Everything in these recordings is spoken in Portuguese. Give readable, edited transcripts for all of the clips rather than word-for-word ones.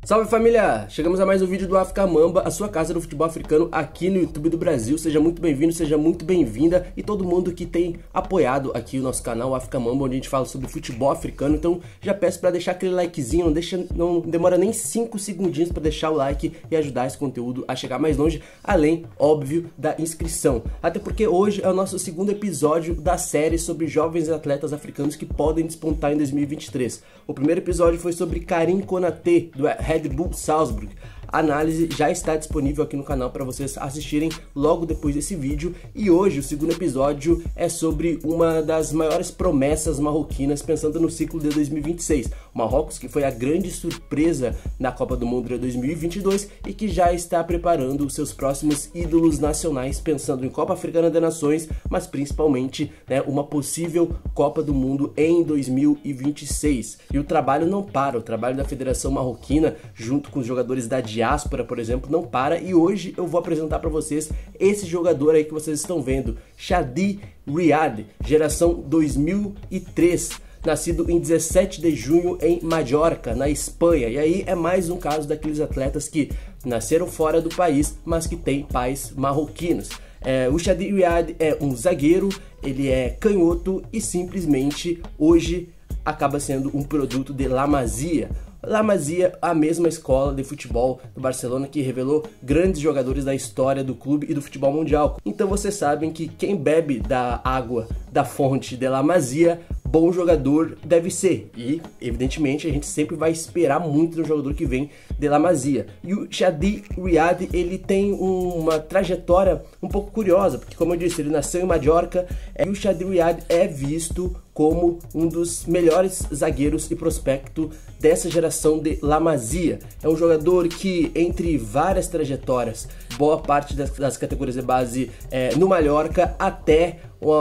Salve família! Chegamos a mais um vídeo do África Mamba, a sua casa do futebol africano aqui no YouTube do Brasil. Seja muito bem-vindo, seja muito bem-vinda e todo mundo que tem apoiado aqui o nosso canal África Mamba, onde a gente fala sobre futebol africano. Então já peço para deixar aquele likezinho, não demora nem 5 segundinhos para deixar o like e ajudar esse conteúdo a chegar mais longe, além, óbvio, da inscrição. Até porque hoje é o nosso segundo episódio da série sobre jovens atletas africanos que podem despontar em 2023. O primeiro episódio foi sobre Karim Konaté, do Red Bull Salzburg. A análise já está disponível aqui no canal para vocês assistirem logo depois desse vídeo. E hoje o segundo episódio é sobre uma das maiores promessas marroquinas pensando no ciclo de 2026. Marrocos, que foi a grande surpresa na Copa do Mundo de 2022 e que já está preparando os seus próximos ídolos nacionais pensando em Copa Africana de Nações, mas principalmente uma possível Copa do Mundo em 2026. E o trabalho não para, o trabalho da Federação Marroquina junto com os jogadores da diáspora, por exemplo, não para, e hoje eu vou apresentar para vocês esse jogador aí que vocês estão vendo, Chadi Riad, geração 2003, nascido em 17 de junho em Mallorca, na Espanha. E aí é mais um caso daqueles atletas que nasceram fora do país, mas que têm pais marroquinos. O Chadi Riad é um zagueiro, ele é canhoto e simplesmente hoje acaba sendo um produto de La Masia. La Masia, a mesma escola de futebol do Barcelona que revelou grandes jogadores da história do clube e do futebol mundial. Então vocês sabem que quem bebe da água da fonte de La Masia, bom jogador deve ser. E, evidentemente, a gente sempre vai esperar muito do jogador que vem de La Masia. E o Chadi Riad, ele tem uma trajetória um pouco curiosa, porque, como eu disse, ele nasceu em Mallorca e o Chadi Riad é visto como um dos melhores zagueiros e prospecto dessa geração de La Masia. É um jogador que, entre várias trajetórias, boa parte das categorias de base no Mallorca, até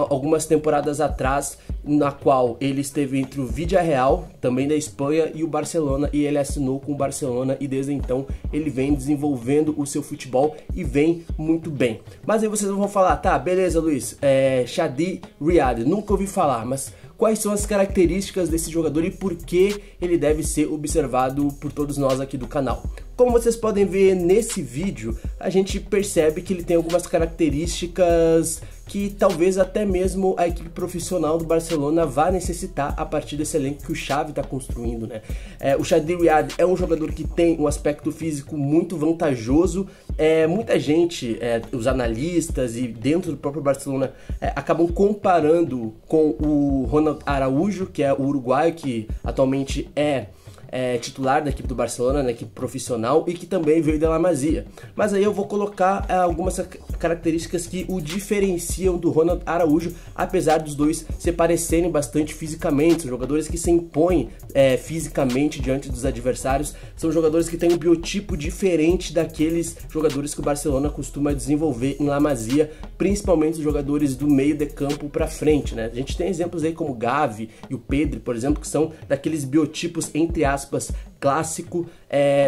algumas temporadas atrás, na qual ele esteve entre o Villarreal, também da Espanha, e o Barcelona, e ele assinou com o Barcelona, e desde então ele vem desenvolvendo o seu futebol e vem muito bem. Mas aí vocês vão falar, tá, beleza, Luiz, Chadi Riad, nunca ouvi falar, mas quais são as características desse jogador e por que ele deve ser observado por todos nós aqui do canal? Como vocês podem ver nesse vídeo, a gente percebe que ele tem algumas características que talvez até mesmo a equipe profissional do Barcelona vá necessitar a partir desse elenco que o Xavi está construindo, né? O Chadi Riad é um jogador que tem um aspecto físico muito vantajoso. Muita gente, os analistas e dentro do próprio Barcelona, acabam comparando com o Ronald Araújo, que é o uruguaio que atualmente é titular da equipe do Barcelona, na equipe profissional, e que também veio da La Masia. Mas aí eu vou colocar algumas características que o diferenciam do Ronald Araújo, apesar dos dois se parecerem bastante fisicamente. São jogadores que se impõem fisicamente diante dos adversários, são jogadores que têm um biotipo diferente daqueles jogadores que o Barcelona costuma desenvolver em La Masia, principalmente os jogadores do meio de campo para frente, né? A gente tem exemplos aí como Gavi e o Pedri, por exemplo, que são daqueles biotipos, entre aspas, clássico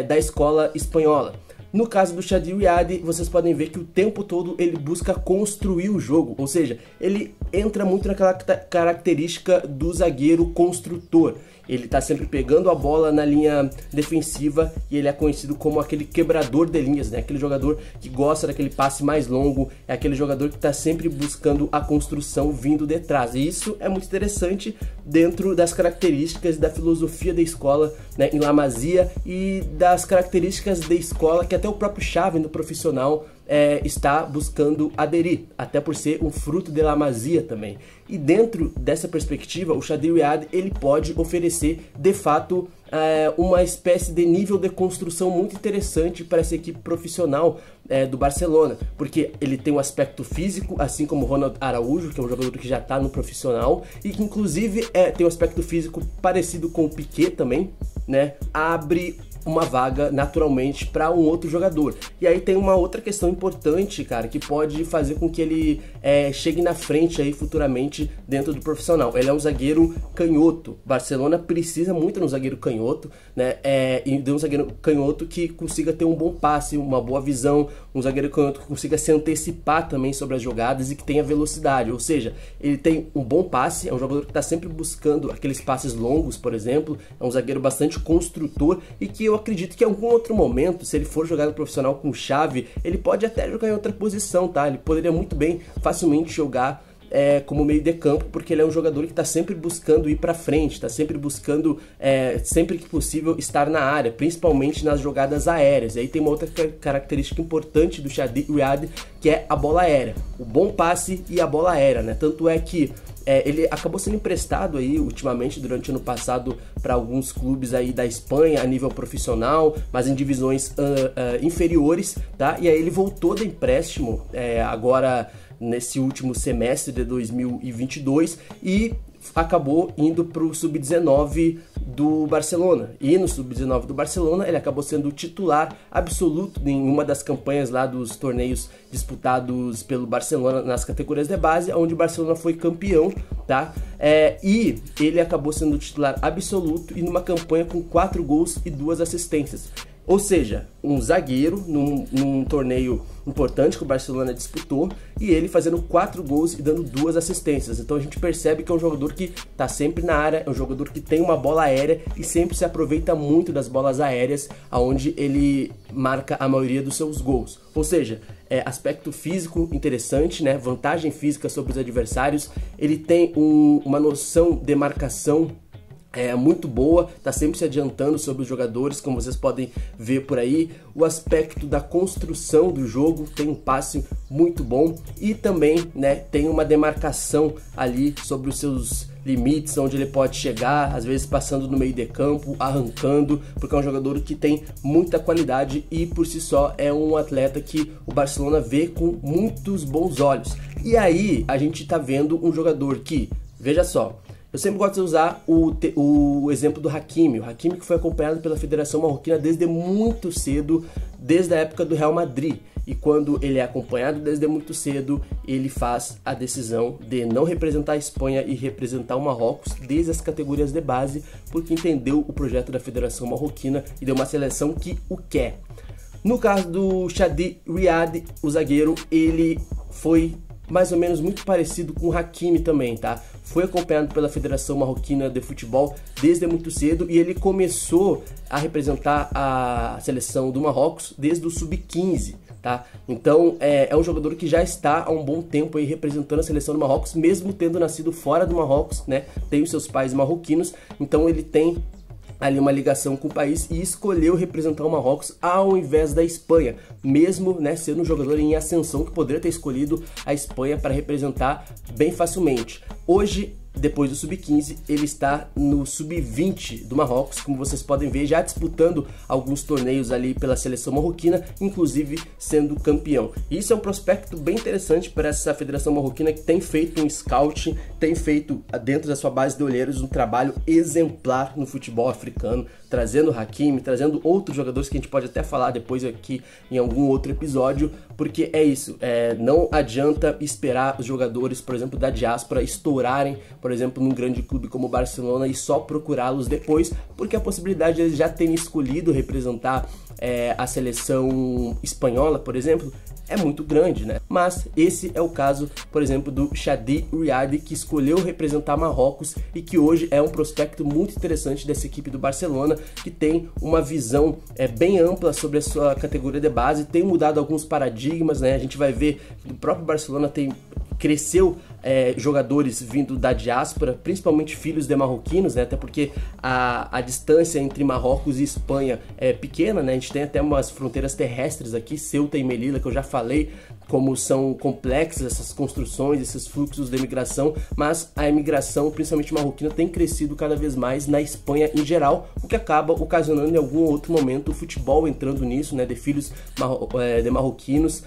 da escola espanhola. No caso do Chadi Riad, vocês podem ver que o tempo todo ele busca construir o jogo, ou seja, ele entra muito naquela característica do zagueiro construtor. Ele está sempre pegando a bola na linha defensiva e ele é conhecido como aquele quebrador de linhas, né? Aquele jogador que gosta daquele passe mais longo, é aquele jogador que está sempre buscando a construção vindo de trás. E isso é muito interessante dentro das características da filosofia da escola, né, em La Masia, e das características da escola que até o próprio Xavi no profissional está buscando aderir, até por ser um fruto de La Masia também. E dentro dessa perspectiva, o Chadi Riad, ele pode oferecer, de fato, uma espécie de nível de construção muito interessante para essa equipe profissional do Barcelona, porque ele tem um aspecto físico, assim como o Ronald Araújo, que é um jogador que já está no profissional, e que inclusive tem um aspecto físico parecido com o Piqué também, né? Abre uma vaga naturalmente para um outro jogador. E aí tem uma outra questão importante, cara, que pode fazer com que ele chegue na frente aí futuramente dentro do profissional. Ele é um zagueiro canhoto. Barcelona precisa muito de um zagueiro canhoto, né? E de um zagueiro canhoto que consiga ter um bom passe, uma boa visão, um zagueiro canhoto que consiga se antecipar também sobre as jogadas e que tenha velocidade. Ou seja, ele tem um bom passe, é um jogador que está sempre buscando aqueles passes longos, por exemplo, é um zagueiro bastante construtor e que eu acredito que em algum outro momento, se ele for jogar no profissional com chave, ele pode até jogar em outra posição, tá? Ele poderia muito bem, facilmente jogar como meio de campo, porque ele é um jogador que está sempre buscando ir para frente, está sempre buscando, sempre que possível, estar na área, principalmente nas jogadas aéreas. E aí tem uma outra característica importante do Chadi Riad, que é a bola aérea, o bom passe e a bola aérea, né? Tanto é que ele acabou sendo emprestado aí ultimamente durante o ano passado para alguns clubes aí da Espanha a nível profissional, mas em divisões inferiores, tá? E aí ele voltou do empréstimo agora nesse último semestre de 2022 e acabou indo para o Sub-19 do Barcelona. E no Sub-19 do Barcelona ele acabou sendo titular absoluto em uma das campanhas lá dos torneios disputados pelo Barcelona nas categorias de base, onde o Barcelona foi campeão, tá? E ele acabou sendo titular absoluto e numa campanha com 4 gols e 2 assistências. Ou seja, um zagueiro num torneio importante que o Barcelona disputou e ele fazendo 4 gols e dando 2 assistências. Então a gente percebe que é um jogador que está sempre na área, é um jogador que tem uma bola aérea e sempre se aproveita muito das bolas aéreas, onde ele marca a maioria dos seus gols. Ou seja, aspecto físico interessante, né? Vantagem física sobre os adversários, ele tem uma noção de marcação muito boa, tá sempre se adiantando sobre os jogadores, como vocês podem ver por aí. O aspecto da construção do jogo, tem um passe muito bom e também, né, tem uma demarcação ali sobre os seus limites, onde ele pode chegar, às vezes passando no meio de campo, arrancando, porque é um jogador que tem muita qualidade e por si só é um atleta que o Barcelona vê com muitos bons olhos. E aí a gente tá vendo um jogador que, veja só, eu sempre gosto de usar o exemplo do Hakimi. O Hakimi que foi acompanhado pela Federação Marroquina desde muito cedo, desde a época do Real Madrid. E quando ele é acompanhado desde muito cedo, ele faz a decisão de não representar a Espanha e representar o Marrocos desde as categorias de base, porque entendeu o projeto da Federação Marroquina e deu uma seleção que o quer. No caso do Chadi Riad, o zagueiro, ele foi mais ou menos muito parecido com o Hakimi também, tá? Foi acompanhado pela Federação Marroquina de Futebol desde muito cedo e ele começou a representar a seleção do Marrocos desde o Sub-15, tá? Então é um jogador que já está há um bom tempo aí representando a seleção do Marrocos, mesmo tendo nascido fora do Marrocos, né? Tem os seus pais marroquinos, então ele tem ali uma ligação com o país e escolheu representar o Marrocos ao invés da Espanha, mesmo, né, sendo um jogador em ascensão que poderia ter escolhido a Espanha para representar bem facilmente. Hoje, depois do Sub-15, ele está no Sub-20 do Marrocos, como vocês podem ver, já disputando alguns torneios ali pela seleção marroquina, inclusive sendo campeão. E isso é um prospecto bem interessante para essa Federação Marroquina, que tem feito um scout, tem feito dentro da sua base de olheiros um trabalho exemplar no futebol africano, trazendo Hakimi, trazendo outros jogadores que a gente pode até falar depois aqui em algum outro episódio, porque é isso, não adianta esperar os jogadores, por exemplo, da diáspora estourarem, por exemplo, num grande clube como o Barcelona e só procurá-los depois, porque a possibilidade de eles já terem escolhido representar a seleção espanhola, por exemplo, é muito grande, né? Mas esse é o caso, por exemplo, do Chadi Riad, que escolheu representar Marrocos e que hoje é um prospecto muito interessante dessa equipe do Barcelona, que tem uma visão bem ampla sobre a sua categoria de base, tem mudado alguns paradigmas, né? A gente vai ver que o próprio Barcelona cresceu jogadores vindo da diáspora, principalmente filhos de marroquinos, né? Até porque a distância entre Marrocos e Espanha é pequena, né? A gente tem até umas fronteiras terrestres aqui, Ceuta e Melilla, que eu já falei como são complexas essas construções, esses fluxos de imigração, mas a imigração, principalmente marroquina, tem crescido cada vez mais na Espanha em geral, o que acaba ocasionando em algum outro momento o futebol entrando nisso, né? De filhos de marroquinos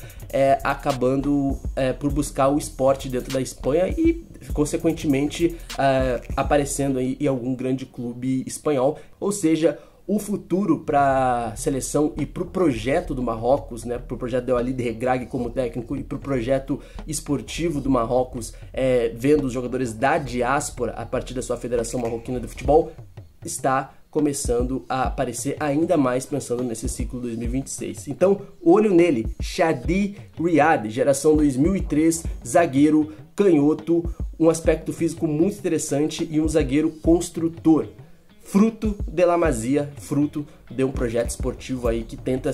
acabando por buscar o esporte dentro da Espanha e consequentemente aparecendo aí em algum grande clube espanhol. Ou seja, o futuro para a seleção e para o projeto do Marrocos, né, para o projeto de Walid Regragui como técnico e para o projeto esportivo do Marrocos, vendo os jogadores da diáspora a partir da sua Federação Marroquina de Futebol, está começando a aparecer ainda mais pensando nesse ciclo 2026. Então, olho nele, Chadi Riad, geração 2003, zagueiro, canhoto, um aspecto físico muito interessante e um zagueiro construtor. fruto de La Masia, fruto de um projeto esportivo aí que tenta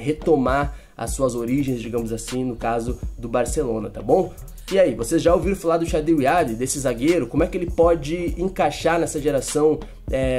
retomar as suas origens, digamos assim, no caso do Barcelona, tá bom? E aí, vocês já ouviram falar do Chadi Riad, desse zagueiro? Como é que ele pode encaixar nessa geração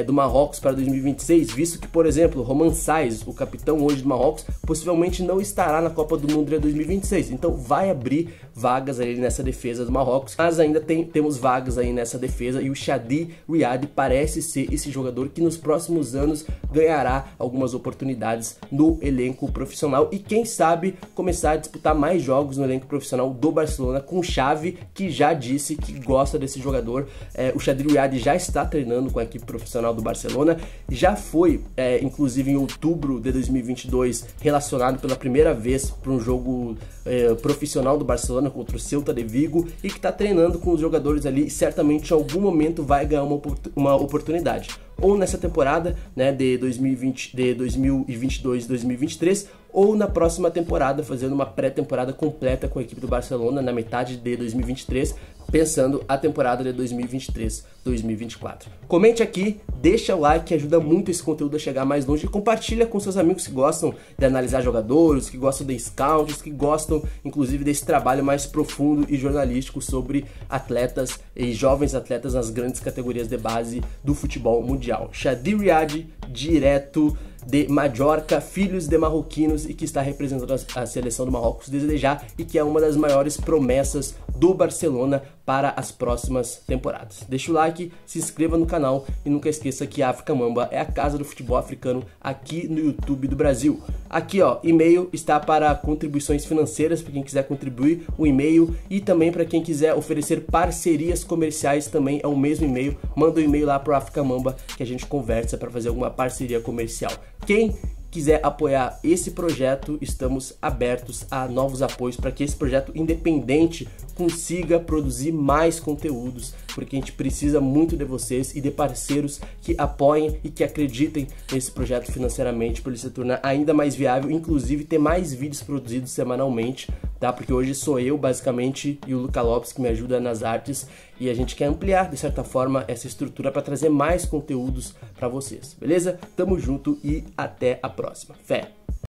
do Marrocos para 2026, visto que, por exemplo, Romain Saïss, o capitão hoje do Marrocos, possivelmente não estará na Copa do Mundo de 2026, então vai abrir vagas aí nessa defesa do Marrocos, mas ainda temos vagas aí nessa defesa e o Chadi Riad parece ser esse jogador que nos próximos anos ganhará algumas oportunidades no elenco profissional e quem sabe começar a disputar mais jogos no elenco profissional do Barcelona com Xavi, que já disse que gosta desse jogador. O Chadi Riad já está treinando com a equipe profissional do Barcelona, já foi inclusive em outubro de 2022 relacionado pela primeira vez para um jogo profissional do Barcelona contra o Celta de Vigo e que está treinando com os jogadores ali e certamente em algum momento vai ganhar uma oportunidade. Ou nessa temporada, né, de 2022-2023, ou na próxima temporada, fazendo uma pré-temporada completa com a equipe do Barcelona na metade de 2023, pensando a temporada de 2023-2024. Comente aqui, deixa o like, que ajuda muito esse conteúdo a chegar mais longe e compartilha com seus amigos que gostam de analisar jogadores, que gostam de scouts, que gostam inclusive desse trabalho mais profundo e jornalístico sobre atletas e jovens atletas nas grandes categorias de base do futebol mundial. Chadi Riad, direto de Mallorca, filhos de marroquinos e que está representando a seleção do Marrocos desde já e que é uma das maiores promessas do Barcelona para as próximas temporadas. Deixa o like, se inscreva no canal e nunca esqueça que a África Mamba é a casa do futebol africano aqui no YouTube do Brasil. Aqui ó, e-mail está para contribuições financeiras para quem quiser contribuir, o e-mail, e também para quem quiser oferecer parcerias comerciais também é o mesmo e-mail. Manda um e-mail lá para o África Mamba que a gente conversa para fazer alguma parceria comercial. Quem quiser apoiar esse projeto, estamos abertos a novos apoios para que esse projeto independente consiga produzir mais conteúdos, porque a gente precisa muito de vocês e de parceiros que apoiem e que acreditem nesse projeto financeiramente para ele se tornar ainda mais viável, inclusive ter mais vídeos produzidos semanalmente, tá? Porque hoje sou eu basicamente e o Luca Lopes que me ajuda nas artes e a gente quer ampliar de certa forma essa estrutura para trazer mais conteúdos para vocês, beleza? Tamo junto e até a próxima. Fé!